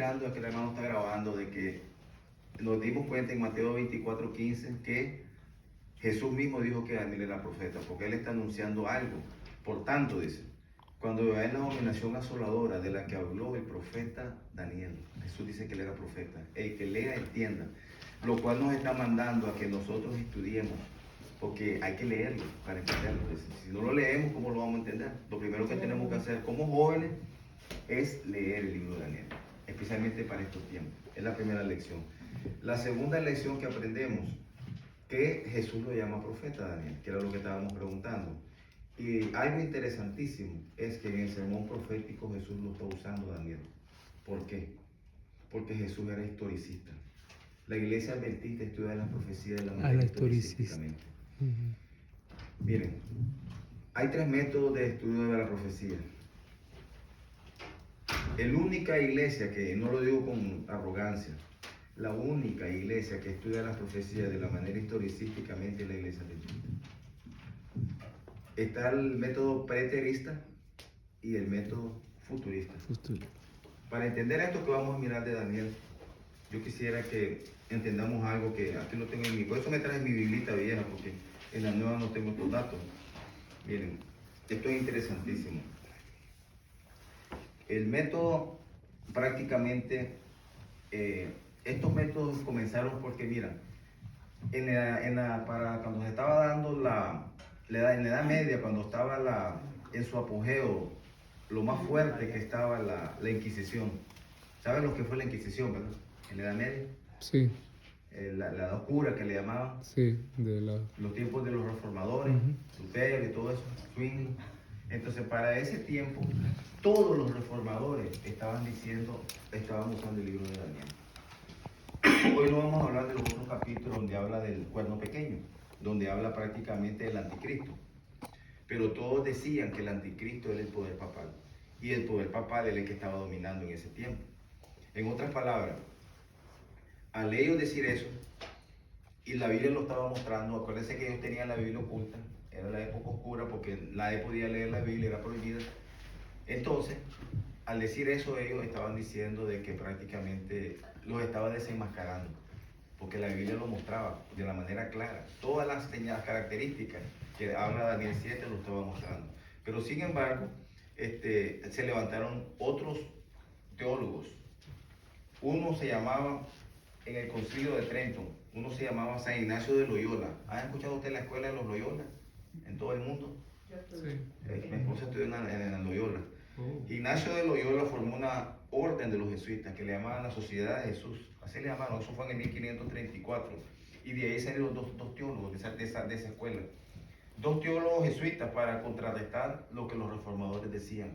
Mirando que el hermano está grabando, de que nos dimos cuenta en Mateo 24:15 que Jesús mismo dijo que Daniel era profeta, porque él está anunciando algo. Por tanto, dice, cuando veáis la abominación asoladora de la que habló el profeta Daniel, Jesús dice que él era profeta. El que lea entienda, lo cual nos está mandando a que nosotros estudiemos, porque hay que leerlo para entenderlo. Si no lo leemos, ¿cómo lo vamos a entender? Lo primero que tenemos que hacer como jóvenes es leer el libro de Daniel, especialmente para estos tiempos. Es la primera lección. La segunda lección que aprendemos, que Jesús lo llama profeta Daniel, que era lo que estábamos preguntando. Y algo interesantísimo es que en el sermón profético Jesús lo está usando Daniel. ¿Por qué? Porque Jesús era historicista. La iglesia adventista estudia las profecías de la manera historicísticamente. Miren, hay tres métodos de estudio de la profecía. La única iglesia, que no lo digo con arrogancia, la única iglesia que estudia las profecías de la manera historicísticamente es la iglesia adventista. Está el método preterista y el método futurista. Para entender esto que vamos a mirar de Daniel, yo quisiera que entendamos algo que aquí no tengo en mi... Por eso me traje mi biblita vieja, porque en la nueva no tengo estos datos. Miren, esto es interesantísimo. El método, prácticamente, estos métodos comenzaron porque, mira, para cuando se estaba dando en la Edad Media, cuando estaba en su apogeo, lo más fuerte que estaba la Inquisición. ¿Saben lo que fue la Inquisición, verdad? En la Edad Media. Sí. La Edad Oscura, que le llamaban. Sí, los tiempos de los reformadores, Lutero y todo eso, Zwingli. Entonces, para ese tiempo, todos los reformadores estaban usando el libro de Daniel. Hoy no vamos a hablar de los otros capítulos donde habla del cuerno pequeño, donde habla prácticamente del anticristo. Pero todos decían que el anticristo era el poder papal. Y el poder papal era el que estaba dominando en ese tiempo. En otras palabras, al ellos decir eso, y la Biblia lo estaba mostrando, acuérdense que ellos tenían la Biblia oculta, era la época oscura porque nadie podía leer la Biblia, era prohibida. Entonces, al decir eso, ellos estaban diciendo de que prácticamente los estaba desenmascarando, porque la Biblia lo mostraba de la manera clara. Todas las características que habla Daniel 7 lo estaba mostrando. Pero sin embargo, se levantaron otros teólogos. Uno se llamaba, en el concilio de Trento, uno se llamaba San Ignacio de Loyola. ¿Han escuchado usted la escuela de los Loyola en todo el mundo? Sí. Mi esposa estudió en Loyola. Ignacio de Loyola formó una orden de los jesuitas que le llamaban la Sociedad de Jesús. Así le llamaron, eso fue en el 1534. Y de ahí salieron dos teólogos de esa escuela. Dos teólogos jesuitas para contrarrestar lo que los reformadores decían,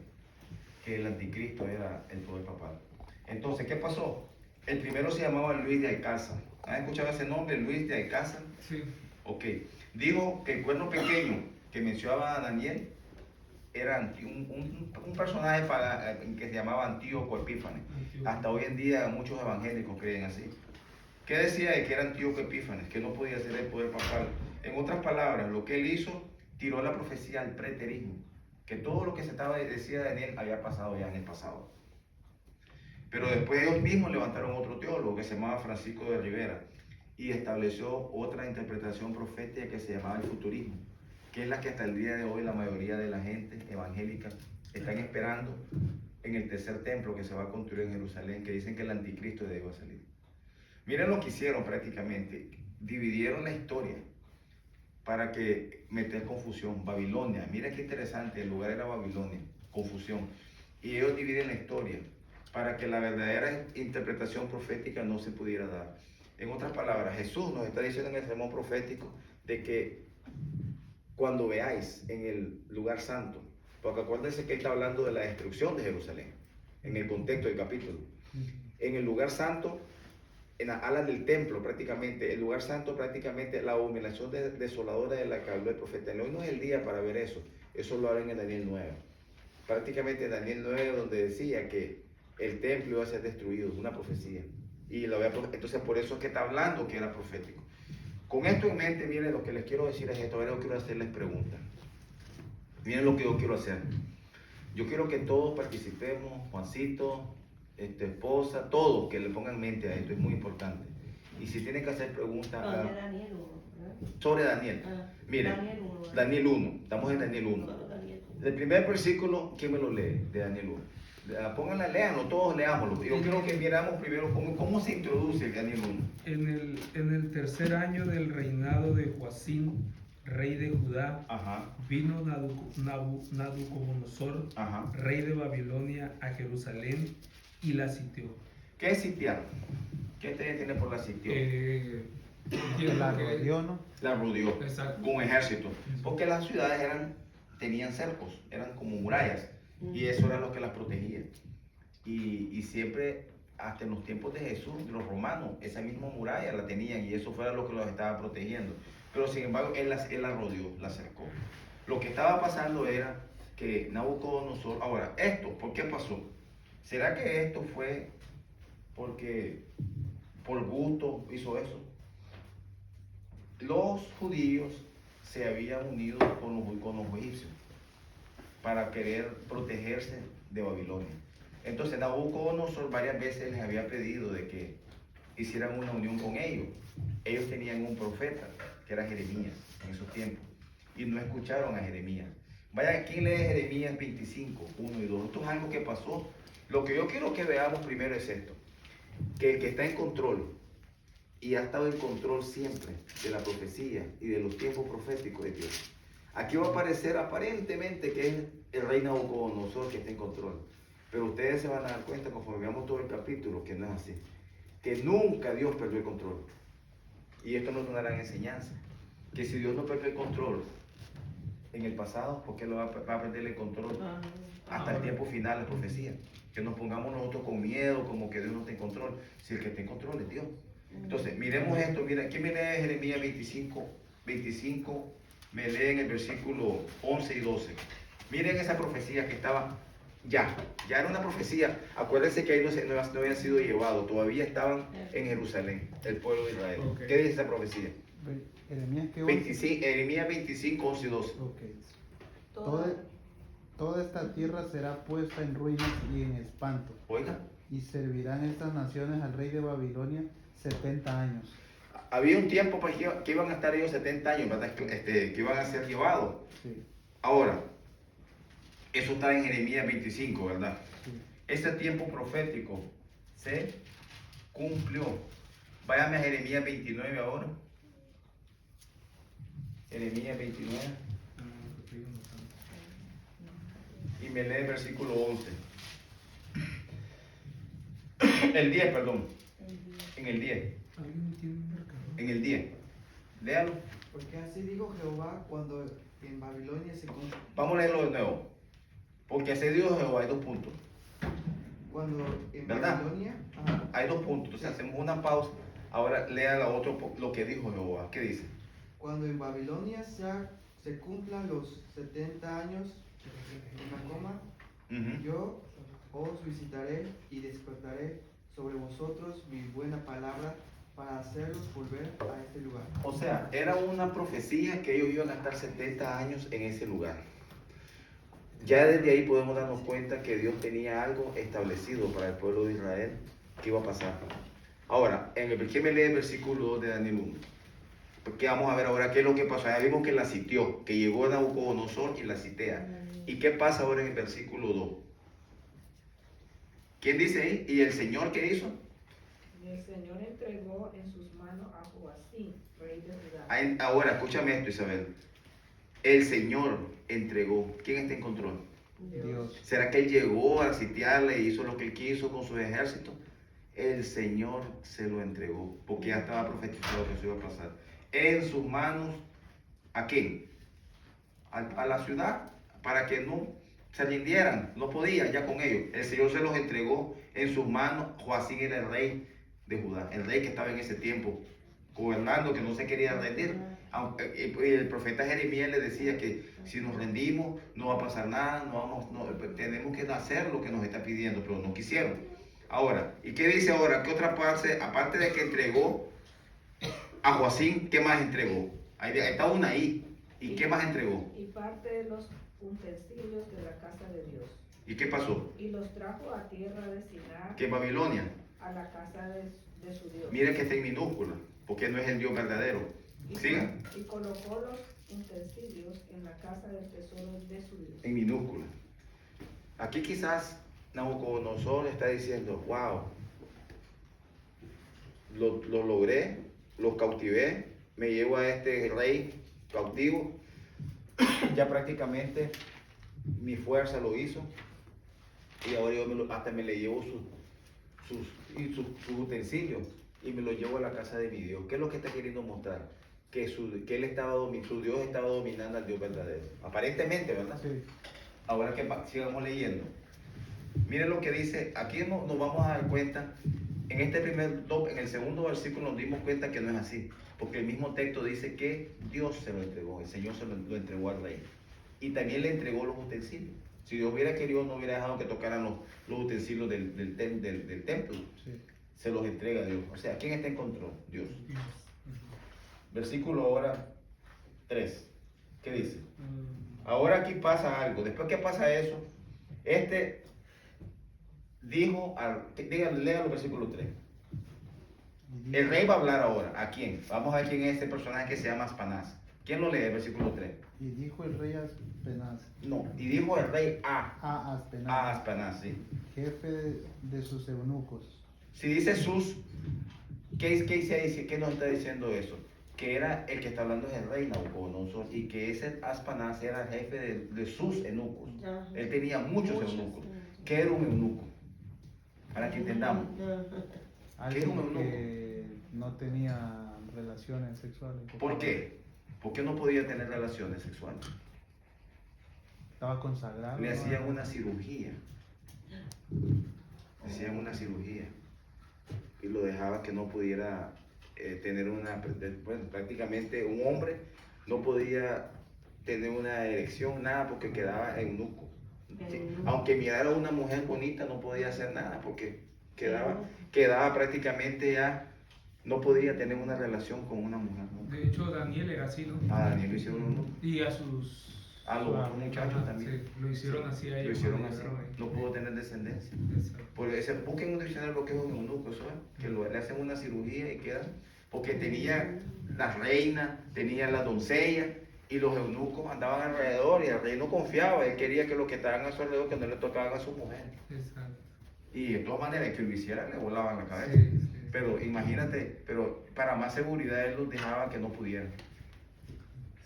que el anticristo era el poder papal. Entonces, ¿qué pasó? El primero se llamaba Luis de Alcázar. ¿Han escuchado ese nombre, Luis de Alcázar? Sí. Ok. Dijo que el cuerno pequeño que mencionaba a Daniel era un personaje que se llamaba Antíoco Epífanes. Hasta hoy en día muchos evangélicos creen así. ¿Qué decía de que era Antíoco Epífanes? Que no podía ser el poder papal. En otras palabras, lo que él hizo, tiró la profecía al preterismo. Que todo lo que decía de Daniel había pasado ya en el pasado. Pero después ellos mismos levantaron otro teólogo que se llamaba Francisco de Rivera y estableció otra interpretación profética que se llamaba el futurismo, que es la que hasta el día de hoy la mayoría de la gente evangélica están esperando en el tercer templo que se va a construir en Jerusalén, que dicen que el anticristo debe salir. Miren lo que hicieron prácticamente, dividieron la historia para que meter confusión. Babilonia, miren qué interesante, el lugar era Babilonia, confusión. Y ellos dividen la historia para que la verdadera interpretación profética no se pudiera dar. En otras palabras, Jesús nos está diciendo en el sermón profético de que cuando veáis en el lugar santo, porque acuérdense que está hablando de la destrucción de Jerusalén, en el contexto del capítulo. En el lugar santo, en las alas del templo prácticamente, el lugar santo prácticamente, la abominación desoladora de la que habló el profeta. Hoy no es el día para ver eso, eso lo hablan en Daniel 9. Prácticamente en Daniel 9 donde decía que el templo iba a ser destruido, es una profecía. Entonces por eso es que está hablando que era profético. Con esto en mente, miren lo que les quiero decir es esto, ahora yo quiero hacerles preguntas. Miren lo que yo quiero hacer. Yo quiero que todos participemos, Juancito, esposa, todo, que le pongan mente a esto, es muy importante. Y si tienen que hacer preguntas Daniel 1, ¿verdad? sobre Daniel, miren, Daniel 1, estamos en Daniel 1. El primer versículo, ¿quién me lo lee de Daniel 1? Pónganla, léanlo, todos leámoslo. Yo quiero que miramos primero cómo se introduce el Daniel 1. En el tercer año del reinado de Joacín, rey de Judá, vino Nabucodonosor, rey de Babilonia, a Jerusalén y la sitió. ¿Qué es sitiar? ¿Qué tiene por la sitió? La rodeó, ¿no? La rodeó. Exacto. Con un ejército. Porque las ciudades tenían cercos, eran como murallas. Y eso era lo que las protegía. Y siempre, hasta en los tiempos de Jesús, los romanos, esa misma muralla la tenían y eso fue lo que los estaba protegiendo. Pero sin embargo, él la rodeó, la cercó. Lo que estaba pasando era que Nabucodonosor, ahora, esto, ¿por qué pasó? ¿Será que esto fue porque por gusto hizo eso? Los judíos se habían unido con los egipcios para querer protegerse de Babilonia. Entonces Nabucodonosor varias veces les había pedido de que hicieran una unión con ellos. Ellos tenían un profeta, que era Jeremías, en esos tiempos, y no escucharon a Jeremías. Vaya, ¿quién lee Jeremías 25, 1 y 2? Esto es algo que pasó. Lo que yo quiero que veamos primero es esto, que el que está en control, y ha estado en control siempre de la profecía y de los tiempos proféticos de Dios. Aquí va a aparecer aparentemente que es el rey Nabucodonosor que está en control. Pero ustedes se van a dar cuenta conforme veamos todo el capítulo que no es así. Que nunca Dios perdió el control. Y esto nos da una gran enseñanza. Que si Dios no perdió el control en el pasado, ¿por qué lo va a perder el control hasta el tiempo final de la profecía? Que nos pongamos nosotros con miedo, como que Dios no está en control. Si el que está en control es Dios. Entonces, miremos esto. Mira, ¿quién me lee Jeremías 25? Me leen el versículo 11 y 12. Miren esa profecía que estaba ya era una profecía. Acuérdense que ahí no habían sido llevados, todavía estaban en Jerusalén, el pueblo de Israel. Okay. ¿Qué dice esa profecía? Jeremías 25, 11 y 12. Okay. Toda esta tierra será puesta en ruinas y en espanto. Oiga. Y servirán estas naciones al rey de Babilonia 70 años. Había un tiempo pues, que iban a estar ellos 70 años, ¿verdad? Que iban a ser llevados. Sí. Ahora, eso está en Jeremías 25, ¿verdad? Sí. Ese tiempo profético se cumplió. Váyame a Jeremías 29 ahora. Jeremías 29. Y me lee el versículo 11. El 10, perdón. En el 10. En el 10. Léalo. Porque así dijo Jehová cuando en Babilonia se cumplió. Vamos a leerlo de nuevo. Porque así dijo Jehová, hay 2 puntos. Cuando en ¿verdad? Babilonia. Hay 2 puntos. Entonces hacemos una pausa. Ahora lea lo que dijo Jehová. ¿Qué dice? Cuando en Babilonia se cumplan los 70 años, yo os visitaré y despertaré sobre vosotros mi buena palabra para hacerlos volver a este lugar. O sea, era una profecía que ellos iban a estar 70 años en ese lugar. Ya desde ahí podemos darnos cuenta que Dios tenía algo establecido para el pueblo de Israel que iba a pasar. Ahora, ¿quién me lee el versículo 2 de Daniel 1? Porque vamos a ver ahora qué es lo que pasó. Ya vimos que la sitió, que llegó a Nabucodonosor y la sitea. ¿Y qué pasa ahora en el versículo 2? ¿Quién dice ahí? ¿Y el Señor qué hizo? Y el Señor entregó en sus manos a Joacín, rey de Judá. Ahora, escúchame esto, Isabel. El Señor entregó. ¿Quién está en control? Dios. ¿Será que Él llegó a sitiarle y hizo lo que Él quiso con sus ejércitos? El Señor se lo entregó, porque ya estaba profetizado que eso iba a pasar. En sus manos, ¿a quién? A la ciudad, para que no se rindieran, no podía ya con ellos. El Señor se los entregó en sus manos. Joacín era el rey de Judá, el rey que estaba en ese tiempo gobernando, que no se quería rendir. El profeta Jeremías le decía que si nos rendimos no va a pasar nada, tenemos que hacer lo que nos está pidiendo, pero no quisieron. Ahora, ¿y qué dice ahora? ¿Qué otra parte, aparte de que entregó a Joacín, qué más entregó? Ahí está una ahí. ¿Y qué más entregó? Y parte de los utensilios de la casa de Dios. ¿Y qué pasó? Y los trajo a tierra de Sinar, Que Babilonia, a la casa de su Dios. mire que está en minúscula, porque no es el Dios verdadero. Sigan. Y colocó los utensilios en la casa del tesoro de su Dios. En minúscula. Aquí quizás Nabucodonosor está diciendo, wow, lo logré, los cautivé, me llevo a este rey cautivo, ya prácticamente mi fuerza lo hizo, y ahora yo hasta me le llevo sus utensilios y me los llevo a la casa de mi Dios. ¿Qué es lo que está queriendo mostrar? Que él su Dios estaba dominando al Dios verdadero. Aparentemente, ¿verdad? Sí. Ahora que sigamos leyendo. Miren lo que dice, aquí nos vamos a dar cuenta, en en el segundo versículo nos dimos cuenta que no es así, porque el mismo texto dice que Dios se lo entregó, el Señor se lo entregó al rey, y también le entregó los utensilios. Si Dios hubiera querido, no hubiera dejado que tocaran los utensilios del templo, Sí. se los entrega a Dios. O sea, ¿quién está en control? Dios. Versículo ahora 3, ¿qué dice? Ahora aquí pasa algo, después que pasa eso, dijo, lea el versículo 3. El rey va a hablar ahora, ¿a quién? Vamos a ver quién es este personaje que se llama Aspanaz. ¿Quién lo lee, el versículo 3? Y dijo el rey Aspenaz. No, y dijo el rey A Aspenaz, Aspanaz, sí. jefe de sus eunucos. Si dice sus, ¿qué nos está diciendo eso? Que era el que está hablando es el rey Nabucodonosor, y que ese Aspanaz era el jefe de sus eunucos. Él tenía muchos eunucos. ¿Qué era un eunuco? Para que entendamos. Alguien un eunuco? que no tenía relaciones sexuales. ¿Por qué? ¿Por qué no podía tener relaciones sexuales? Estaba consagrado. Le hacían una cirugía. Le hacían una cirugía. Y lo dejaba que no pudiera tener prácticamente un hombre no podía tener una erección, nada, porque quedaba eunuco. Aunque mirara a una mujer bonita, no podía hacer nada, porque quedaba prácticamente ya, no podía tener una relación con una mujer, ¿no? De hecho, Daniel era así, ¿no? A Daniel lo hicieron eunuco. Y a A los otros muchachos Ajá, también. sí, lo hicieron así a ellos. Lo hicieron cuando así. llegaron ahí. No pudo tener descendencia. Exacto. Busquen un diccionario lo que es un eunuco, eso es, que le hacen una cirugía y quedan, porque tenía las reinas, tenía las doncellas, y los eunucos andaban alrededor, y el rey no confiaba, él quería que los que estaban a su alrededor que no le tocaban a su mujer. Exacto. Y de todas maneras, que lo hicieran, le volaban la cabeza. Sí, sí. Pero imagínate, pero para más seguridad él los dejaba que no pudieran.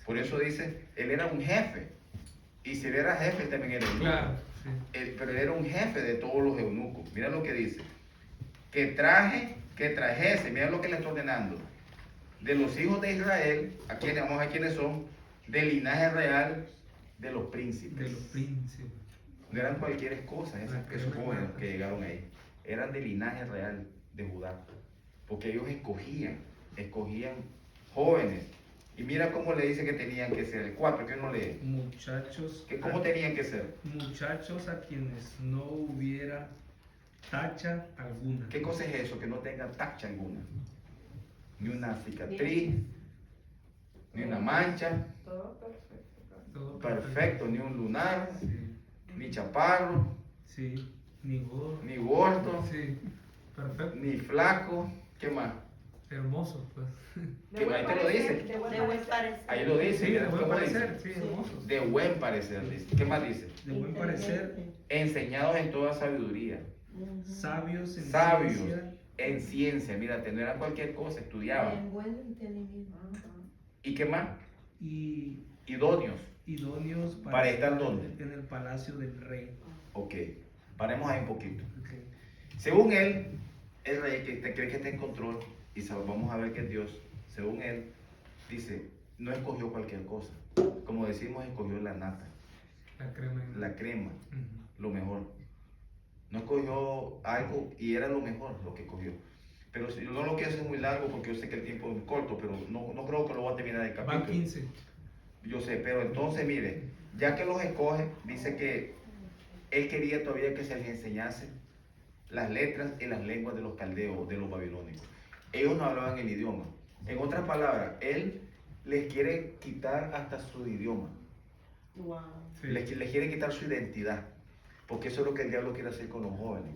Por eso dice, él era un jefe. Y si él era jefe, él también era eunuco. Claro, sí. Pero él era un jefe de todos los eunucos. Mira lo que dice. Que trajese, mira lo que le está ordenando. De los hijos de Israel, vamos a ver quiénes son, del linaje real de los príncipes. De los príncipes. No eran cualquier cosa esos jóvenes que llegaron ahí. Eran del linaje real de Judá. Porque ellos escogían jóvenes. Y mira cómo le dice que tenían que ser. El 4, que uno lee. Muchachos. ¿Cómo tenían que ser? Muchachos a quienes no hubiera tacha alguna. ¿Qué cosa es eso? Que no tengan tacha alguna. Ni una cicatriz, ni una mancha. Todo perfecto. Todo Perfecto, ni un lunar, Sí, ni chaparro, sí. Ni gordo. ni gordo, Sí, perfecto. ni flaco. ¿Qué más? Hermoso, pues. Que ahí te lo dice. De buen De buen parecer. parecer. Ahí lo dice. Sí, de buen ¿Cómo parecer, dice? sí, hermosos. De buen parecer, dice. ¿Qué más dice? De buen parecer, Enseñados en toda sabiduría. sabios en Sabios ciencia. en ciencia. Mira, no era cualquier cosa, estudiaban. En buen entendimiento. ¿Y qué más? Y Idóneos. idóneos ¿Para estar dónde? en el palacio del rey. Ok, paremos ahí un poquito. Okay. Según él, el rey que cree que está en control, y vamos a ver que es Dios, según él, dice, no escogió cualquier cosa. Como decimos, escogió la nata, La crema. la crema, Ujú. lo mejor. No escogió algo y era lo mejor lo que escogió. Pero si, no lo quiero hacer muy largo porque yo sé que el tiempo es corto, pero no creo que lo voy a terminar el capítulo. Van 15. Yo sé, pero entonces mire, ya que los escoge, dice que él quería todavía que se les enseñase las letras y las lenguas de los caldeos, de los babilónicos. Ellos no hablaban el idioma. En otras palabras, él les quiere quitar hasta su idioma. Wow. Sí. Les quiere quitar su identidad. Porque eso es lo que el diablo quiere hacer con los jóvenes.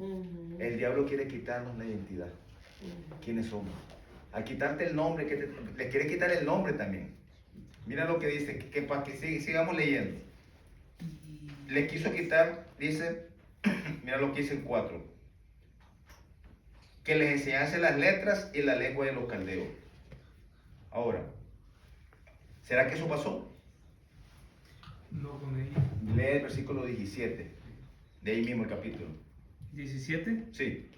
El diablo quiere quitarnos la identidad. ¿Quiénes somos? Al quitarte el nombre, le quiere quitar el nombre también. Mira lo que dice, que para que sigamos leyendo. Le quiso quitar, dice, mira lo que dice en 4. Que les enseñase las letras y la lengua de los caldeos. Ahora, ¿será que eso pasó? No con ella. Lee el versículo 17, de ahí mismo el capítulo. 17. Sí.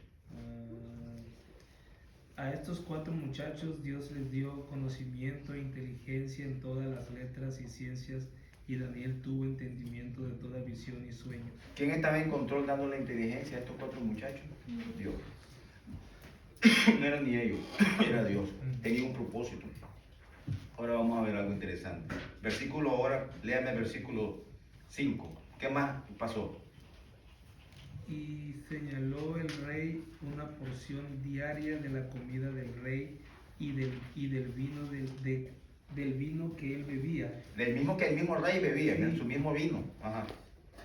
A estos 4 muchachos Dios les dio conocimiento e inteligencia en todas las letras y ciencias, y Daniel tuvo entendimiento de toda visión y sueño. ¿Quién estaba en control dando la inteligencia a estos 4 muchachos? Dios. No eran ni ellos, era Dios. Tenía un propósito. Ahora vamos a ver algo interesante. Versículo ahora, léame el versículo 5. ¿Qué más pasó? Y señaló el rey una porción diaria de la comida del rey y del vino del vino que él bebía. Del mismo que el mismo rey bebía, Sí. ¿no? Su mismo vino. Ajá.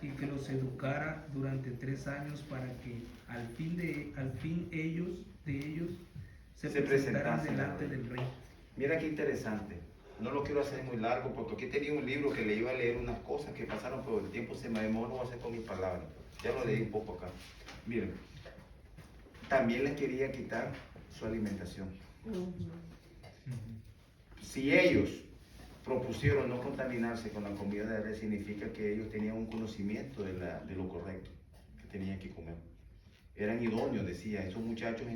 Y que los educara durante 3 años para que al fin ellos se presentaran presentasen delante al rey. del rey. Mira qué interesante. No lo quiero hacer muy largo porque aquí tenía un libro que le iba a leer unas cosas que pasaron, pero el tiempo se me demoró, no voy a hacer con mis palabras. Ya lo leí un poco acá. Miren, también les quería quitar su alimentación. Si ellos propusieron no contaminarse con la comida de rey, significa que ellos tenían un conocimiento de lo correcto que tenían que comer. Eran idóneos, decía, esos muchachos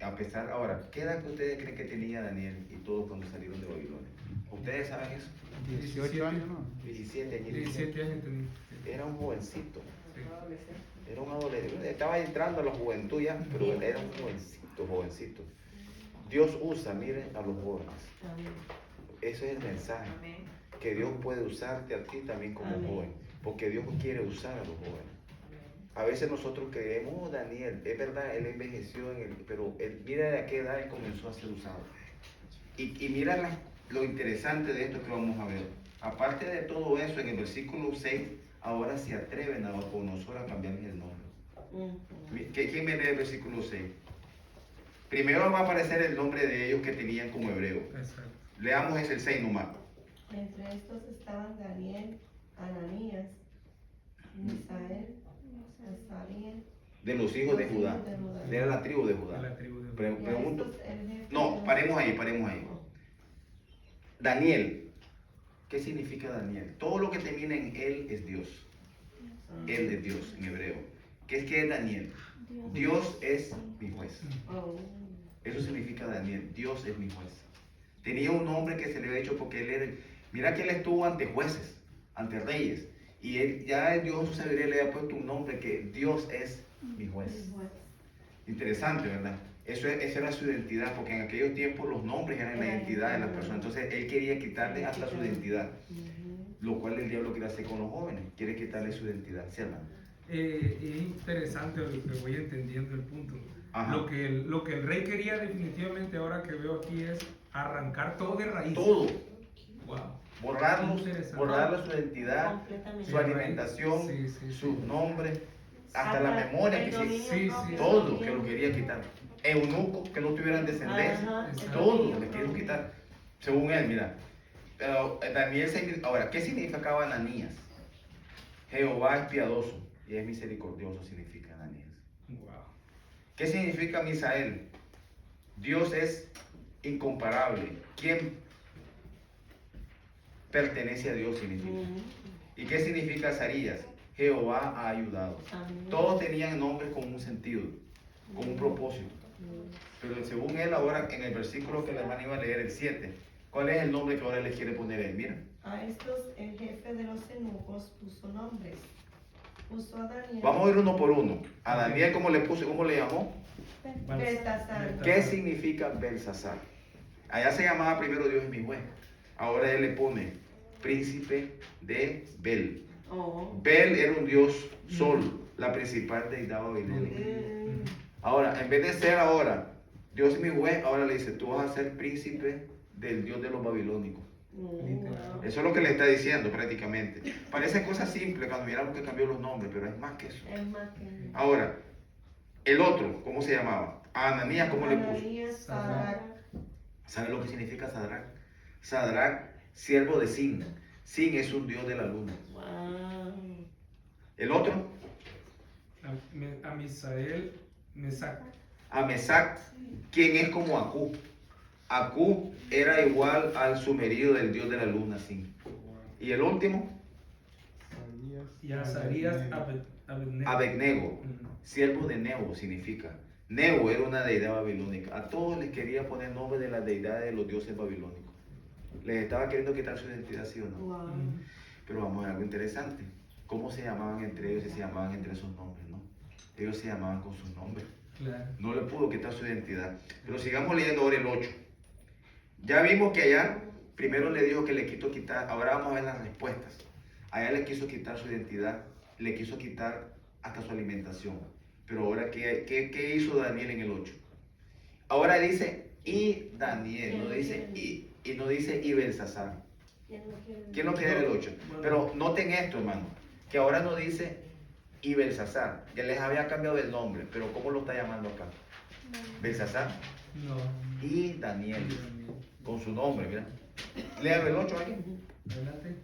a pesar, ahora, ¿qué edad que ustedes creen que tenía Daniel y todos cuando salieron de Babilonia? ¿Ustedes saben eso? 18 años, ¿no? 17 años. 17 años tenía. Era un jovencito, Sí. era un adolescente, estaba entrando a la juventud ya, pero era un jovencito. Dios usa, miren, a los jóvenes. Ese es el mensaje, Amén. que Dios puede usarte a ti también como Amén. joven, porque Dios quiere usar a los jóvenes. A veces nosotros creemos, oh, Daniel, es verdad, él envejeció, pero mira de a qué edad él comenzó a ser usado. Y mira lo interesante de esto que vamos a ver. Aparte de todo eso, en el versículo 6, ahora se atreven a Nabucodonosor a cambiarle el nombre. ¿Quién me lee el versículo 6? Primero va a aparecer el nombre de ellos que tenían como hebreo. Exacto. Leamos ese el 6 nomás. Entre estos estaban Daniel, Ananías, Misael, Azariel, De los hijos de Judá. De la tribu de De Judá. la tribu de Judá. Pregunto. el jefe No, de los- paremos ahí. Daniel. ¿Qué significa Daniel? Todo lo que termina en él es Dios. Él es Dios en hebreo. ¿Qué es Daniel? Dios es mi juez. Oh. Eso significa Daniel. Dios es mi juez. Tenía un nombre que se le había hecho porque él era... Mira que él estuvo ante jueces, ante reyes. Y él, ya Dios en su sabiduría le había puesto un nombre que Dios es mi juez. Interesante, ¿verdad? Esa era su identidad, porque en aquellos tiempos los nombres eran la identidad de las personas. Entonces él quería quitarle hasta su identidad, lo cual el diablo quiere hacer con los jóvenes, quiere quitarle su identidad. ¿Sí, hermano? Es interesante lo que voy entendiendo el punto. Ajá. Lo que el rey quería definitivamente ahora que veo aquí es arrancar todo de raíz. Todo, Wow. borrarle su identidad, Completamente. su alimentación, Sí, sí, su sí. nombre, hasta la memoria, el que dominio sí, propio sí. todo también. que lo quería quitar. Eunucos que no tuvieran descendencia, Ajá, el todo dominio le quiero propio. quitar, según él, mira. Pero Daniel, ahora, ¿qué significaba Ananías? Jehová es piadoso y es misericordioso, significa Ananías. Wow. ¿Qué significa Misael? Dios es incomparable. ¿Quién pertenece a Dios? Significa. ¿Y qué significa Azarías? Jehová ha ayudado. Amén. Todos tenían nombres con un sentido, con un propósito. Pero según él, ahora en el versículo que la hermana iba a leer, el 7, ¿cuál es el nombre que ahora le quiere poner él? Mira. A estos el jefe de los eunucos puso nombres. Puso a Daniel. Vamos a ir uno por uno. A Daniel, ¿cómo le puso? ¿Cómo le llamó? Belsasar. ¿Qué significa Belsasar? Allá se llamaba primero Dios es mi juez. Ahora él le pone príncipe de Bel. Oh. Bel era un dios sol, la principal deidad babilónica. Ahora, en vez de ser ahora Dios es mi juez, ahora le dice, tú vas a ser príncipe del dios de los babilónicos. Literal. Eso es lo que le está diciendo prácticamente. Parece cosa simple cuando miramos que cambió los nombres, pero es más que eso. Es más que Ahora, el otro, ¿cómo se llamaba? A Ananías, ¿cómo le puso? Ananías, Sadrach. ¿Sabe lo que significa Sadrach? Sadrach, siervo de Sin. Sin es un dios de la luna. Wow. El otro, A Misael, Mesac. a Mesac, quien es como Acú. Acú era igual al sumerido del dios de la luna, Sin. Y el último, Y a Azarías, Abednego. Abednego, Ujú. siervo de Nebo significa. Nebo era una deidad babilónica. A todos les quería poner nombre de las deidades de los dioses babilónicos. Les estaba queriendo quitar su identidad, ¿sí o no? Wow. Ujú. Pero vamos a ver algo interesante. ¿Cómo se llamaban entre ellos y se llamaban entre esos nombres, no? Ellos se llamaban con sus nombres. Claro. No le pudo quitar su identidad. Pero sigamos leyendo ahora el 8. Ya vimos que allá primero le dijo que le quiso quitar. Ahora vamos a ver las respuestas. Allá le quiso quitar su identidad, le quiso quitar hasta su alimentación. Pero ahora, ¿qué hizo Daniel en el 8? Ahora dice y Daniel, no dice y no dice y Belsasar. ¿Quién lo quiere en el 8? Pero noten esto, hermano, que ahora no dice y Belsasar, que les había cambiado el nombre, pero ¿cómo lo está llamando acá? Belsasar No. y Daniel, con su nombre, mira. Léalo el 8 aquí. Adelante.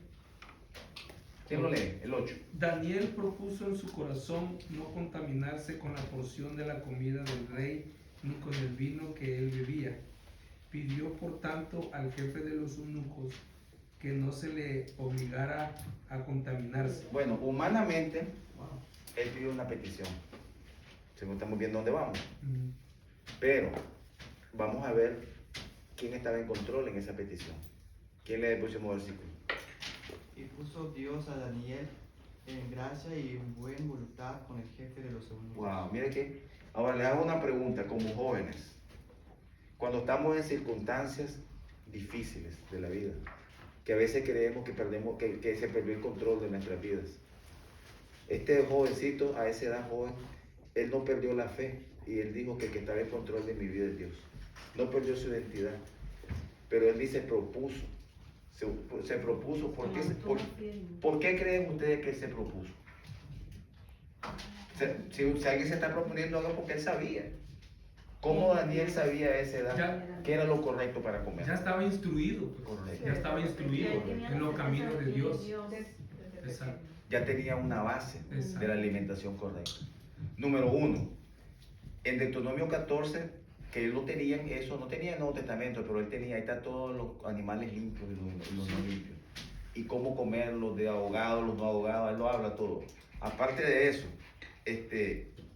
¿Quién lo lee? El 8. Daniel propuso en su corazón no contaminarse con la porción de la comida del rey ni con el vino que él bebía. Pidió por tanto al jefe de los eunucos que no se le obligara a contaminarse. Bueno, humanamente, él pidió una petición. Según estamos viendo dónde vamos. Mm. Pero vamos a ver quién estaba en control en esa petición. ¿Quién lee el próximo versículo? Y puso Dios a Daniel en gracia y en buena voluntad con el jefe de los eunucos. Wow, mire que. Ahora les hago una pregunta como jóvenes. Cuando estamos en circunstancias difíciles de la vida, que a veces creemos que perdemos, que se perdió el control de nuestras vidas. Este jovencito, a esa edad joven, él no perdió la fe y él dijo que el que estaba en control de mi vida es Dios. No perdió su identidad, pero él dice propuso. Se propuso. ¿Por qué creen ustedes que él se propuso? Si alguien se está proponiendo algo porque él sabía. ¿Cómo Daniel sabía a esa edad qué era lo correcto para comer? Ya estaba instruido, pues. Correcto. Ya estaba instruido en los caminos de Dios. Desde Exacto. Ya tenía una base Exacto. de la alimentación correcta. Número 1, en Deuteronomio 14, que él no tenía eso, no tenía el Nuevo Testamento, pero él tenía, ahí está todos los animales limpios y los no limpios. Y cómo comerlos, de ahogados, los no ahogados, él lo habla todo. Aparte de eso,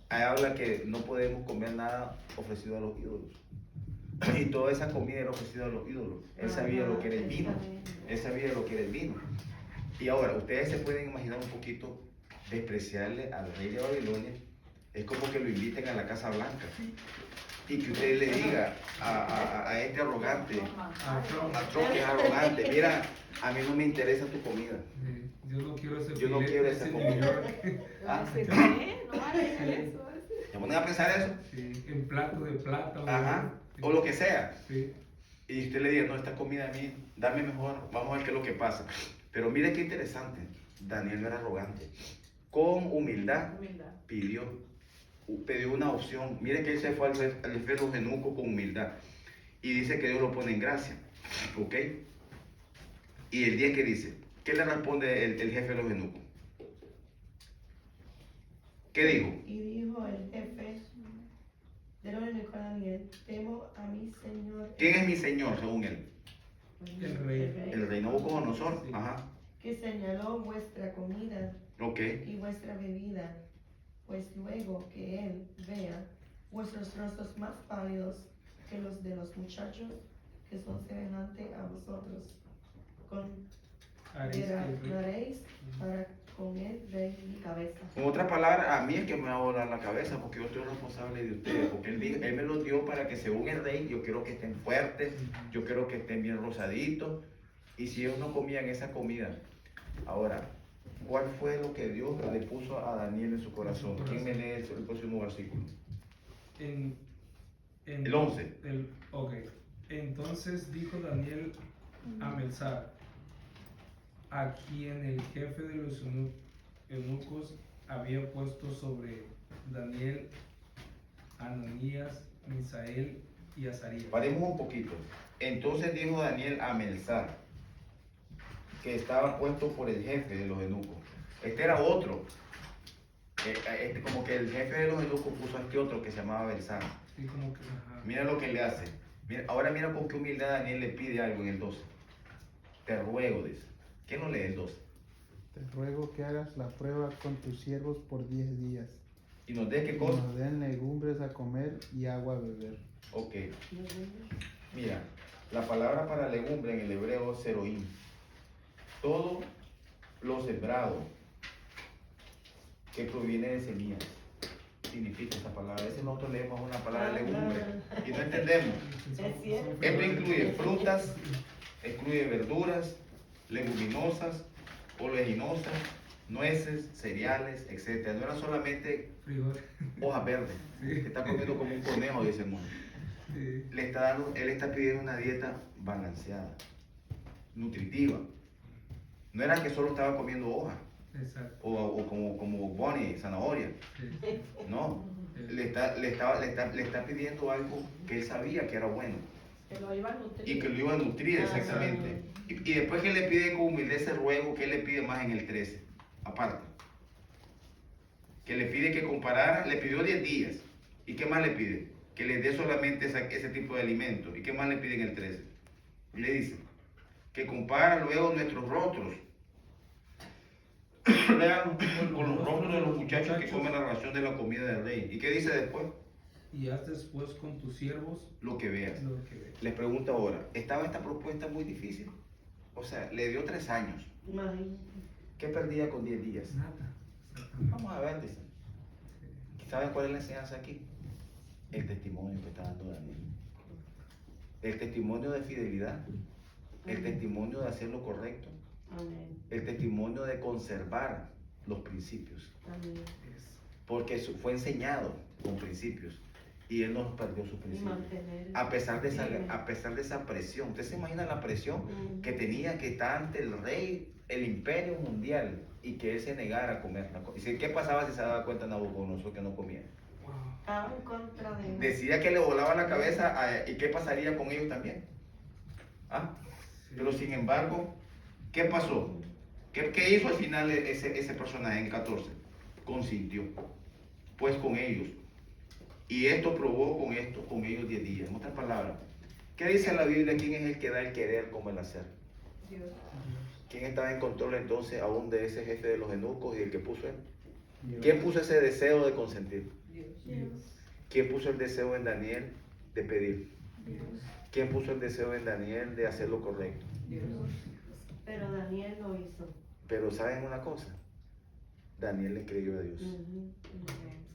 ahí habla que no podemos comer nada ofrecido a los ídolos. Y toda esa comida era ofrecida a los ídolos. Él sabía lo que era el vino. Él sabía lo que era el vino. Y ahora, ustedes se pueden imaginar un poquito despreciarle al rey de Babilonia. Es como que lo inviten a la Casa Blanca y que usted le diga a este arrogante, a Trump que es arrogante, mira, a mí no me interesa tu comida. Yo no quiero ese Yo no filete, quiero esa ese comida. New York. Ah, ¿qué? No vale eso. ¿Se ponen a pensar eso? Sí, en plato de plata. Ajá, o lo que sea. Sí. Y usted le diga, no, esta comida a mí, dame mejor, vamos a ver qué es lo que pasa. Pero mire qué interesante, Daniel no era arrogante. Con humildad pidió una opción. Mire que él se fue al jefe de los eunucos con humildad. Y dice que Dios lo pone en gracia. ¿Ok? Y el día que dice, ¿qué le responde el jefe de los eunucos? ¿Qué dijo? Y dijo el jefe de los eunucos a Daniel, temo a mi señor. ¿Quién es mi señor según él? El rey. El rey Nabucodonosor. Sí. Ajá. Que señaló vuestra comida Ok. y vuestra bebida, pues luego que él vea vuestros rostros más pálidos que los de los muchachos que son semejantes a vosotros, Aréis el rey. consideraréis para con el rey mi cabeza. Con otras palabras, a mí es que me va a volar la cabeza porque yo soy responsable de ustedes. Porque él me lo dio para que según el rey, yo quiero que estén fuertes, yo quiero que estén bien rosaditos. Y si ellos no comían esa comida, ahora, ¿cuál fue lo que Dios le puso a Daniel en su corazón? ¿Quién me lee el próximo versículo? En El 11. Ok. Entonces dijo Daniel a Melsar, a quien el jefe de los eunucos había puesto sobre Daniel, Ananías, Misael y Azarías. Paremos un poquito. Entonces dijo Daniel a Melsar, que estaba puesto por el jefe de los eunucos. Este era otro. Como que el jefe de los eunucos puso a este otro que se llamaba Belsar. Sí, como que, ajá. Mira lo que le hace. Mira, ahora mira con qué humildad Daniel le pide algo en el 12. Te ruego, dice. ¿Quién no lee el 12? Te ruego que hagas la prueba con tus siervos por 10 días. ¿Y nos dé qué Y cosa? nos den legumbres a comer y agua a beber. Ok. Mira, la palabra para legumbre en el hebreo es seroín. Todo lo sembrado que proviene de semillas significa esa palabra. A veces nosotros leemos una palabra legumbre y no entendemos. Es cierto. Esto incluye frutas, incluye verduras, leguminosas, oleaginosas, nueces, cereales, etc. No era solamente Frijol. hojas verdes. Sí. Está comiendo como un conejo, dice el mundo. Sí. Él está pidiendo una dieta balanceada, nutritiva. No era que solo estaba comiendo hojas Exacto. o como Bonnie, zanahoria. Sí. No, le está pidiendo algo que él sabía que era bueno Que lo iba a nutrir. y que lo iba a nutrir exactamente. Y después que le pide con humildad ese ruego, ¿qué le pide más en el 13? Aparte. Que le pide que comparara, le pidió 10 días. ¿Y qué más le pide? Que le dé solamente ese tipo de alimento. ¿Y qué más le pide en el 13? Le dice que compara luego nuestros rostros. Lean con los rostros de los muchachos que comen la ración de la comida del rey. ¿Y qué dice después? Y haz después con tus siervos Lo que veas. lo que veas. Les pregunto ahora, ¿estaba esta propuesta muy difícil? O sea, le dio 3 años. Imagínate. ¿Qué perdía con 10 días? Nada. Exactamente. Vamos a ver, dice. ¿Saben cuál es la enseñanza aquí? El testimonio que está dando Daniel. El testimonio de fidelidad. El testimonio de hacer lo correcto. Amén. El testimonio de conservar los principios. Amén. Porque fue enseñado con principios. Y él no perdió sus Y principios. mantener. A pesar de firme. esa presión. ¿Usted se imagina la presión que Mm. tenía que estar ante el rey, el imperio mundial, y que él se negara a comer? Dice, ¿qué pasaba si se daba cuenta Nabucodonosor que no comía? Wow. Estaba en contra de él. Decía que le volaba la cabeza y qué pasaría con ellos también. ¿Ah? Sí. Pero sin embargo, ¿qué pasó? ¿Qué hizo al final ese personaje en 14? Consintió, pues con ellos. Y esto probó con ellos 10 días. En otras palabras, ¿qué dice la Biblia? ¿Quién es el que da el querer como el hacer? Dios. ¿Quién estaba en control entonces aún de ese jefe de los eunucos y el que puso él? Dios. ¿Quién puso ese deseo de consentir? Dios. Dios. ¿Quién puso el deseo en Daniel de pedir? Dios. ¿Quién puso el deseo en Daniel de hacer lo correcto? Dios. Pero Daniel lo hizo. Pero ¿saben una cosa? Daniel le creyó a Dios. Ujú.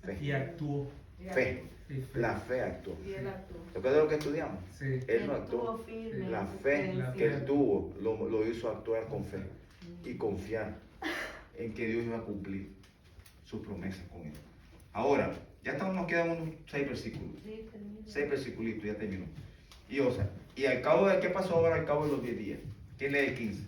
Fe. Y actuó. Fe. Y fe. La fe actuó. Y él actuó. ¿Recuerda lo que estudiamos? Sí. Él no Estuvo actuó. firme. La en su fe La que él creencia. tuvo lo hizo actuar con fe y confiar en que Dios iba a cumplir sus promesas con él. Ahora, ya estamos, nos quedan unos 6 versículos. Sí, termina. 6 versículos, ya terminó. Y o sea, y al cabo de, ¿qué pasó ahora al cabo de los 10 días? ¿Quién lee el 15?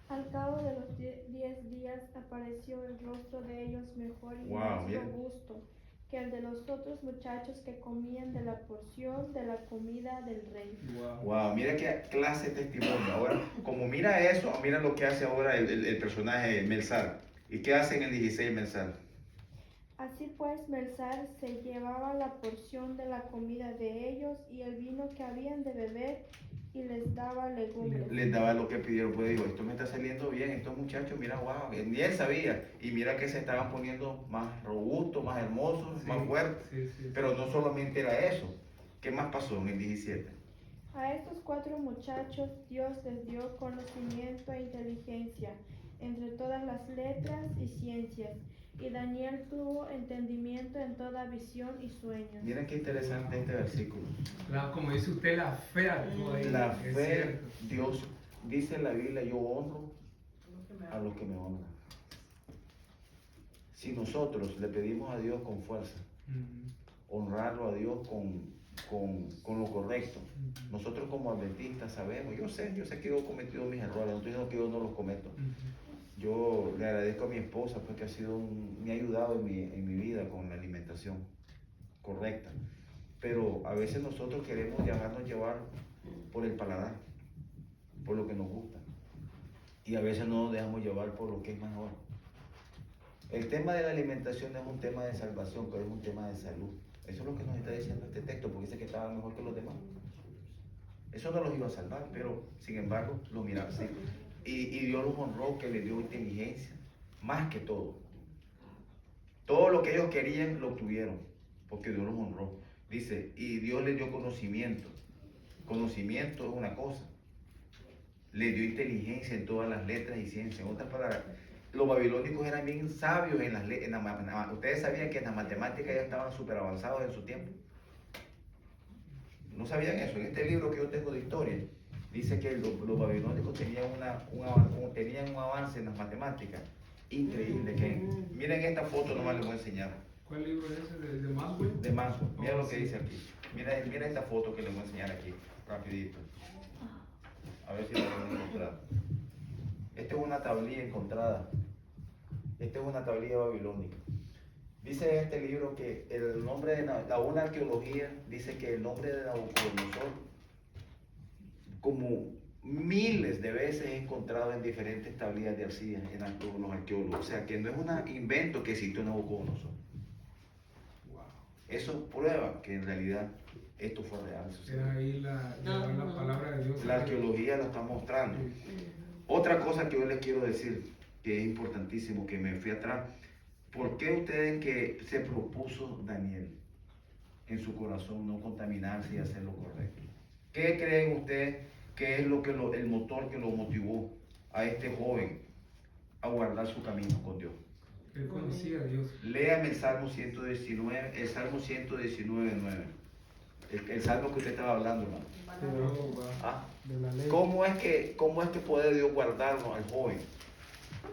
Al cabo de los 10 días apareció el rostro de ellos mejor y Wow, más mira. robusto que el de los otros muchachos que comían de la porción de la comida del rey. Wow. Wow, mira qué clase de testimonio. Ahora, como mira eso, mira lo que hace ahora el personaje Melsar. ¿Y qué hace en el 16 Melsar? Así pues, Melsar se llevaba la porción de la comida de ellos y el vino que habían de beber y les daba legumbres. Les daba lo que pidieron, pues digo, esto me está saliendo bien, estos muchachos, mira, wow, ni él sabía, y mira que se estaban poniendo más robustos, más hermosos, Sí, más fuertes, sí, sí. pero no solamente era eso, ¿qué más pasó en el 17? A estos 4 muchachos Dios les dio conocimiento e inteligencia entre todas las letras y ciencias, y Daniel tuvo entendimiento en toda visión y sueños. Miren qué interesante este versículo. Como dice usted, la fe actuó ahí. La es fe, cierto. Dios, dice en la Biblia, yo honro Lo que me a los que me honran. Si nosotros le pedimos a Dios con fuerza, Ujú. honrarlo a Dios con con lo correcto. Nosotros como adventistas sabemos, yo sé que yo he cometido mis errores, no estoy diciendo que yo no los cometo. Yo le agradezco a mi esposa porque me ha ayudado en mi vida con la alimentación correcta. Pero a veces nosotros queremos dejarnos llevar por el paladar, por lo que nos gusta. Y a veces no nos dejamos llevar por lo que es mejor. El tema de la alimentación no es un tema de salvación, pero es un tema de salud. Eso es lo que nos está diciendo este texto, porque dice que estaba mejor que los demás. Eso no los iba a salvar, pero sin embargo lo miraron. Sí. Y Dios los honró, que les dio inteligencia, más que todo. Todo lo que ellos querían lo obtuvieron, porque Dios los honró. Dice, y Dios les dio conocimiento. Conocimiento es una cosa. Les dio inteligencia en todas las letras y ciencias. En otras palabras, los babilónicos eran bien sabios en las letras. Ustedes sabían que en las matemáticas ya estaban súper avanzados en su tiempo. No sabían eso. En este libro que yo tengo de historia, dice que los babilónicos tenían un avance en las matemáticas increíble. Miren esta foto, nomás les voy a enseñar. ¿Cuál libro es ese? ¿De Maxwell? De Maxwell. Mira lo que dice aquí. Mira esta foto que les voy a enseñar aquí, rapidito. A ver si la pueden encontrar. Esta es una tablilla encontrada. Esta es una tablilla babilónica. Dice en este libro que el nombre de una arqueología dice que el nombre de Nabucodonosor, como miles de veces he encontrado en diferentes tablillas de arcilla en los arqueólogos. O sea que no es un invento que existió Nabucodonosor. Eso prueba que en realidad esto fue real. Era ahí la palabra de Dios. La arqueología lo está mostrando. Otra cosa que yo les quiero decir, que es importantísimo, que me fui atrás. ¿Por qué ustedes que se propuso Daniel en su corazón no contaminarse y hacer lo correcto? ¿Qué creen ustedes que es el motor que lo motivó a este joven a guardar su camino con Dios? Él conocía a Dios. Léame el Salmo 119, el Salmo 119:9. El salmo que usted estaba hablando, hermano. ¿Ah? De la ley. ¿Cómo es que puede Dios guardarnos al joven?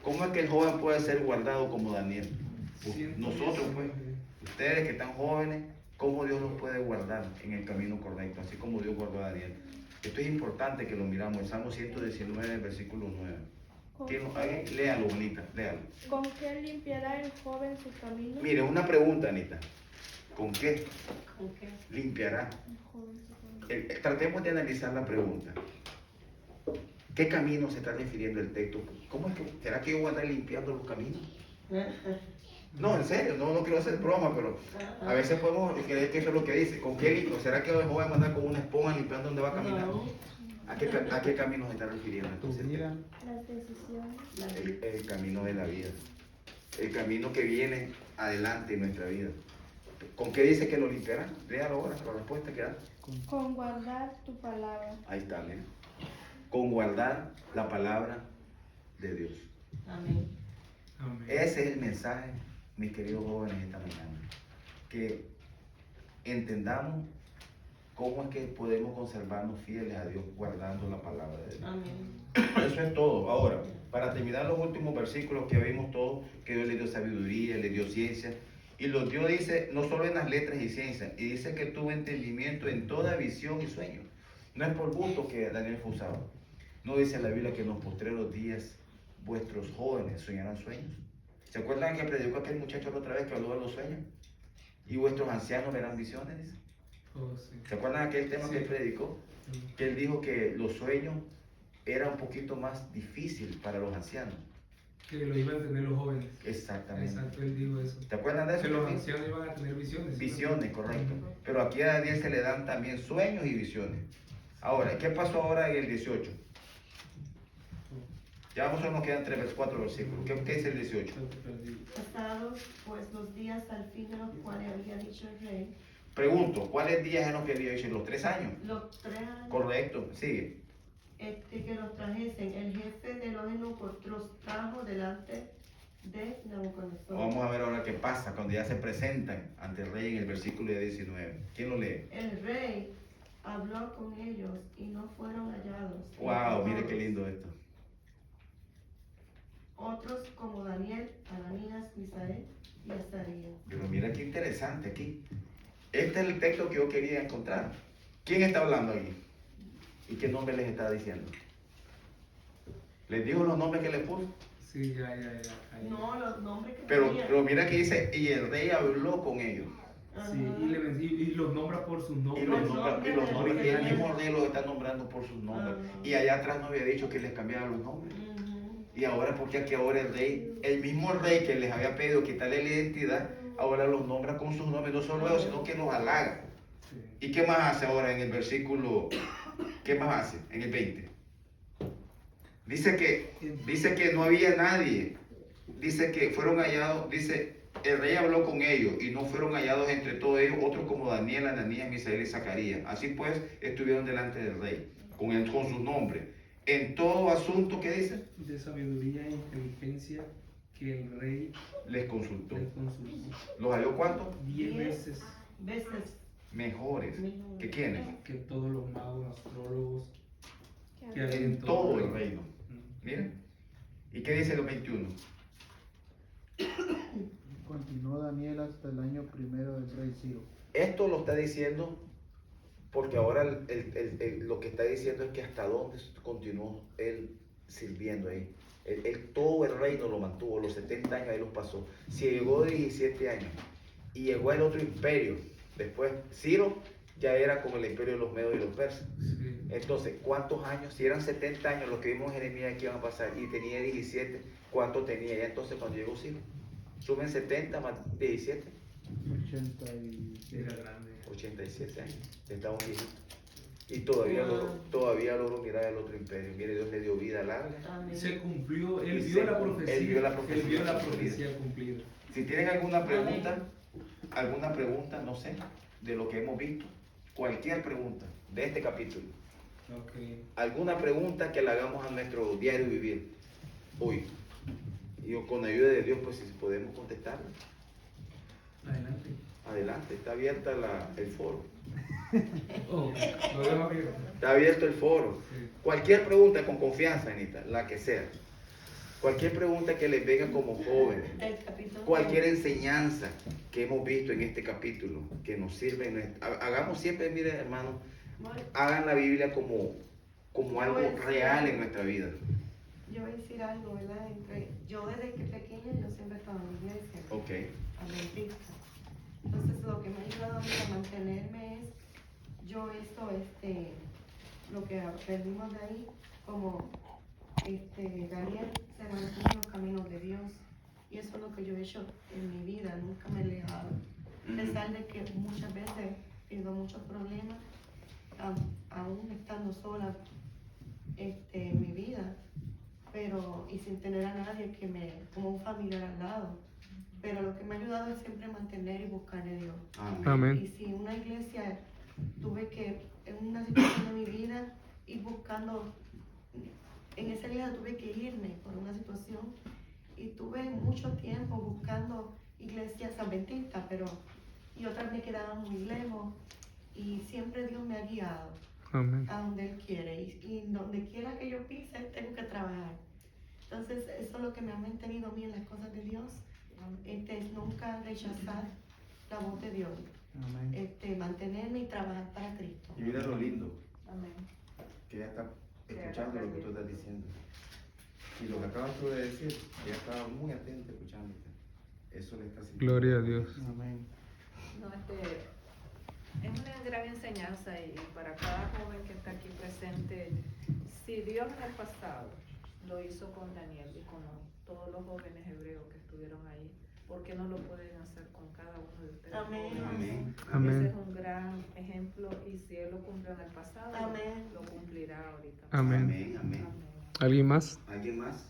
¿Cómo es que el joven puede ser guardado como Daniel? Nosotros, pues, ustedes que están jóvenes, ¿cómo Dios los puede guardar en el camino correcto? Así como Dios guardó a Daniel. Esto es importante que lo miramos. El Salmo 119, versículo 9. Léalo, bonita, léalo. ¿Con qué limpiará el joven su camino? Mire, una pregunta, Anita. ¿Con qué ¿Con qué? limpiará? El joven su camino. Tratemos de analizar la pregunta. ¿Qué camino se está refiriendo el texto? ¿Cómo es que será que yo voy a andar limpiando los caminos? No, en serio, no quiero hacer broma, pero a veces podemos creer que eso es lo que dice. ¿Con qué limpio? ¿Será que el joven va a andar con una esponja limpiando donde va a caminar? ¿A qué camino se está refiriendo entonces? Las decisiones. El camino de la vida. El camino que viene adelante en nuestra vida. ¿Con qué dice que lo limpiará? Léalo ahora, la respuesta que da. Con guardar tu palabra. Ahí está, mira. Con guardar la palabra de Dios. Amén. Amén. Ese es el mensaje, mis queridos jóvenes, esta mañana. Que entendamos cómo es que podemos conservarnos fieles a Dios guardando la palabra de Dios. Amén. Eso es todo. Ahora, para terminar los últimos versículos que vimos todos, que Dios le dio sabiduría, le dio ciencia. Y los dio, dice, no solo en las letras y ciencias, y dice que tuvo entendimiento en toda visión y sueño. No es por gusto que Daniel fue usado. No dice la Biblia que en los postreros días vuestros jóvenes soñarán sueños. ¿Se acuerdan que predicó aquel muchacho la otra vez que habló de los sueños? Y vuestros ancianos verán visiones, dice. Oh, sí. ¿Se acuerdan aquel tema que él predicó? Que él dijo que los sueños eran un poquito más difícil para los ancianos. Que lo iban a tener los jóvenes. Exactamente. Exacto, él dijo eso. ¿Te acuerdan de eso? Que los ancianos iban a tener visiones. Visiones, correcto. Pero aquí a Daniel se le dan también sueños y visiones. Ahora, ¿qué pasó ahora en el 18? Ya vamos, nos quedan 4 versículos. ¿Qué dice el 18? Pasados pues los días al fin de los cuales había dicho el rey, Pregunto, ¿cuáles días en los que había dicho? ¿Los 3 años? los 3 años Correcto, sigue. que los trajesen, el jefe de los eunucos los trajo delante de Nabucodonosor. Vamos a ver ahora qué pasa cuando ya se presentan ante el rey en el versículo 19. ¿Quién lo lee? El rey habló con ellos y no fueron hallados. Wow, entre mire qué todos. lindo esto. Otros como Daniel, Ananías, Misael y Azarías. Pero mira qué interesante aquí. Este es el texto que yo quería encontrar. ¿Quién está hablando aquí? ¿Y qué nombre les está diciendo? ¿Les dijo los nombres que les puso? Sí, ya. Ahí. No, los nombres que Pero tenía. mira que dice, y el rey habló con ellos. Sí, y los nombra por sus Y nombres. los nombres, y el nombres. mismo rey los está nombrando por sus nombres. Y allá atrás no había dicho que les cambiaban los nombres. Y ahora, porque aquí ahora el rey, el mismo rey que les había pedido quitarle la identidad, ahora los nombra con sus nombres, no solo ellos, sino que los halaga. Sí. ¿Y qué más hace ahora en el versículo? ¿Qué más hace en el 20? Dice que no había nadie. Dice que fueron hallados, dice, el rey habló con ellos y no fueron hallados entre todos ellos otros como Daniel, Ananías, Misael y Zacarías. Así pues, estuvieron delante del rey, con sus nombres. En todo asunto, ¿qué dice? De sabiduría e inteligencia que el rey Les consultó. les consultó. ¿Los halló cuántos? 10 veces Veces. Mejores. ¿Que quiénes? que todos los magos, astrólogos que Que había En todo el reino. Mm. Miren. ¿Y qué dice los 21? Continuó Daniel hasta el año primero del rey Ciro. Esto lo está diciendo porque ahora lo que está diciendo es que hasta dónde continuó él sirviendo ahí. Todo el reino lo mantuvo, los 70 años ahí los pasó. Si llegó de 17 años y llegó el otro imperio, después Ciro ya era como el imperio de los medos y los persas. Sí. Entonces, ¿cuántos años? Si eran 70 años los que vimos en Jeremías que iban a pasar y tenía 17, ¿cuánto tenía ya entonces cuando llegó Ciro? Sumen 70 más 17, 87. Era grande. 87 años. Estaba un viejito. Y todavía logró mirar el otro imperio. Mire, Dios le dio vida larga. Amén. Se cumplió, él Y vio se- la profecía. él vio la profecía Él vio la cumplida. profecía cumplida. Si tienen alguna pregunta, no sé, de lo que hemos visto, cualquier pregunta de este capítulo, Ok. alguna pregunta que le hagamos a nuestro diario vivir hoy, y con ayuda de Dios, pues si podemos contestarla, Adelante. adelante, está abierta el foro, Oh, lo dejo abierto. está abierto el foro. Sí. Cualquier pregunta con confianza, Anita, la que sea, cualquier pregunta que les venga como jóvenes, Del capítulo. cualquier enseñanza que hemos visto en este capítulo que nos sirve, hagamos siempre, miren hermanos, hagan la Biblia como algo real en nuestra vida. Yo voy a decir algo, ¿verdad? Yo desde que pequeña yo siempre estaba en la iglesia, Ok, adventista. Entonces lo que me ha ayudado a mí a mantenerme es, lo que aprendimos de ahí, como Daniel se mantiene en los caminos de Dios. Y eso es lo que yo he hecho en mi vida, nunca me he alejado. A pesar de que muchas veces he tenido muchos problemas, aún estando sola en mi vida, y sin tener a nadie como un familiar al lado. Pero lo que me ha ayudado es siempre mantener y buscar a Dios. amén. Y si en una iglesia en una situación de mi vida, ir buscando, en esa iglesia tuve que irme por una situación y tuve mucho tiempo buscando iglesias adventistas, y otras me quedaban muy lejos, y siempre Dios me ha guiado Amén. a donde Él quiere, y donde quiera que yo pise tengo que trabajar. Entonces eso es lo que me ha mantenido a mí en las cosas de Dios, es nunca rechazar la voz de Dios, Amén. mantenerme y trabajar para Cristo. Y mira lo lindo, Amén. que ella está escuchando lo que tú estás diciendo. Y lo que acabas tú de decir, ella estaba muy atenta escuchándote. Eso le está haciendo. Gloria a Dios. Amén. No, es una gran enseñanza y para cada joven que está aquí presente, si Dios en el pasado lo hizo con Daniel y con todos los jóvenes hebreos que estuvieron ahí, ¿por qué no lo pueden hacer con cada uno de ustedes? Amén. Amén. Amén. Ese es un gran ejemplo y si Él lo cumplió en el pasado, Amén. lo cumplirá ahorita. Amén. Amén, amén. Amén. ¿Alguien más? ¿Alguien más?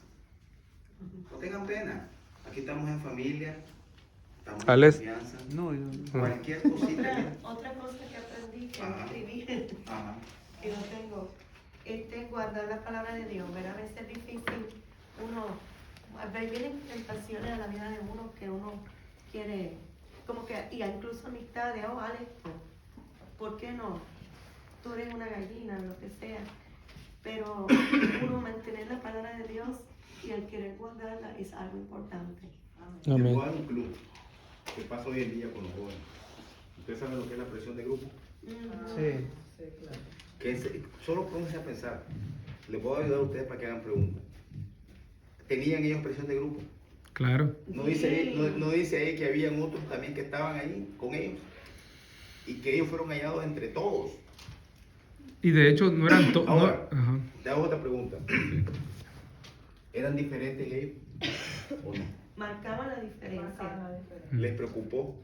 No tengan pena. Aquí estamos en familia. Estamos en Alex. confianza. No, yo. Cualquier cosita. mira. Otra cosa que aprendí, que Ajá. escribí, Ajá. que no tengo, guardar la palabra de Dios. ¿Verdad? A veces es difícil vienen tentaciones a la vida de uno que uno quiere, como que, y incluso amistades, Alex, ¿por qué no? Tú eres una gallina, lo que sea. Pero uno mantener la palabra de Dios y el querer guardarla es algo importante. Yo voy a un club que pasa hoy en día con los jóvenes. ¿Ustedes saben lo que es la presión de grupo? Sí. Sí, claro. Solo pónganse a pensar. Les puedo ayudar a ustedes para que hagan preguntas. ¿Tenían ellos presión de grupo? Claro. No dice ahí que habían otros también que estaban ahí con ellos y que ellos fueron hallados entre todos. Y de hecho no eran todos. Ahora, Ajá. te hago otra pregunta. ¿Eran diferentes ellos o no? Marcaba la Marcaban diferencia. la diferencia. ¿Les preocupó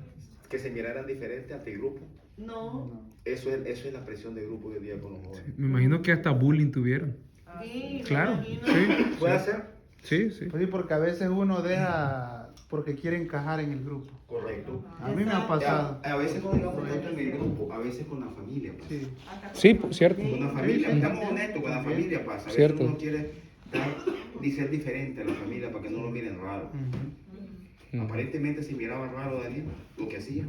que se miraran diferentes ante el grupo? No. Eso es la presión de grupo de hoy día con los jóvenes. Me imagino que hasta bullying tuvieron. Sí, me Claro. imagino. Sí. ¿Puede ser? Sí, sí. Pues sí, porque a veces uno deja porque quiere encajar en el grupo. Correcto. A mí me ha pasado. A veces no digamos tanto en el grupo, a veces con la familia pasa. Sí. Sí, cierto. Con la familia, estamos honestos, con la familia pasa. A veces Cierto. uno quiere ser diferente a la familia para que no lo miren raro. Ujú. Aparentemente se miraba raro Daniel, lo que hacía.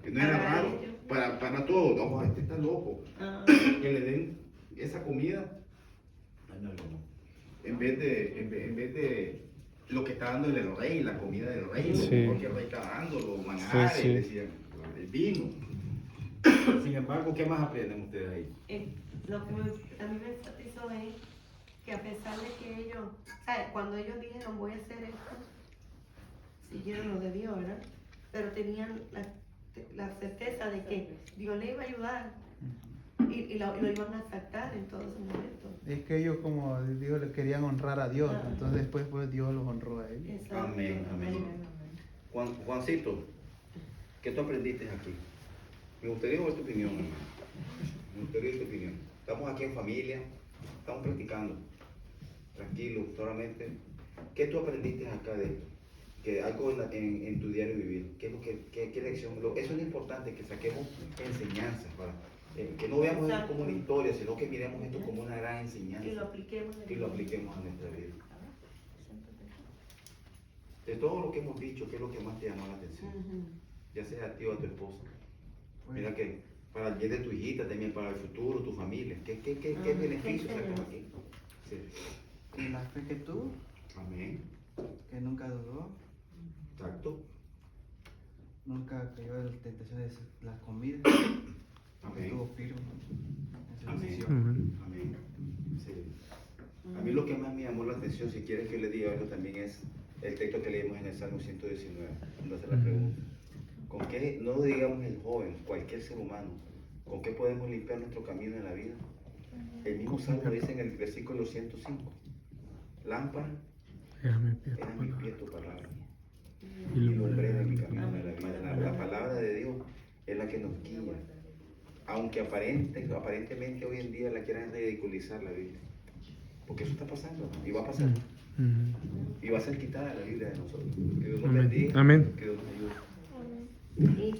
Que no era raro. Para todos, no, este está loco. Ah. Que le den esa comida. Ay, no. En vez de lo que está dando el rey, la comida del rey, Sí. porque el rey está dando los manjares, Sí, sí. decían, el vino. Sin embargo, ¿qué más aprenden ustedes ahí? Lo que a mí me enfatizó es que a pesar de que ellos, ¿sabes? Cuando ellos dijeron voy a hacer esto, siguieron lo de Dios, ¿verdad? Pero tenían la certeza de que Dios le iba a ayudar y lo iban a aceptar en todos esos momentos. Es que ellos, como digo, le querían honrar a Dios, Ah. entonces después pues Dios los honró a ellos. Exacto. Amén, amén. Juancito, ¿qué tú aprendiste aquí? Me gustaría oír tu opinión, hermano. Me gustaría oír tu opinión. Estamos aquí en familia, estamos practicando. Tranquilo, solamente. ¿Qué tú aprendiste acá de esto? Que algo en tu diario vivir. ¿Qué lección? Eso es lo importante, que saquemos enseñanzas para que no veamos esto como una historia, sino que miremos esto como una gran enseñanza Y lo apliquemos. y lo apliquemos a nuestra vida. De todo lo que hemos dicho, ¿qué es lo que más te llamó la atención? Ujú. Ya sea a ti o a tu esposa. Mira que para el bien de tu hijita, también para el futuro, tu familia. ¿Qué beneficios sacas aquí? Sí. Y la fe que tuvo, Amén. que nunca dudó, Exacto. nunca cayó en la tentación de la comida, Amén. estuvo firme en su Amén. decisión. Amén. Sí. A mí lo que más me llamó la atención, si quieres que le diga algo también, es el texto que leímos en el Salmo 119, donde hace la pregunta. ¿Con qué, no digamos el joven, cualquier ser humano, con qué podemos limpiar nuestro camino en la vida? El mismo Salmo dice en el versículo 105, lámpara Déjame ver es a mi pie tu palabra y y lo lumbrera en mi camino de la vida. La palabra de Dios es la que nos guía, aunque aparentemente hoy en día la quieran ridiculizar la Biblia, porque eso está pasando y va a pasar y va a ser quitada la Biblia de nosotros. Que Dios nos Amén. bendiga, Amén. que Dios nos ayude. Amén. Y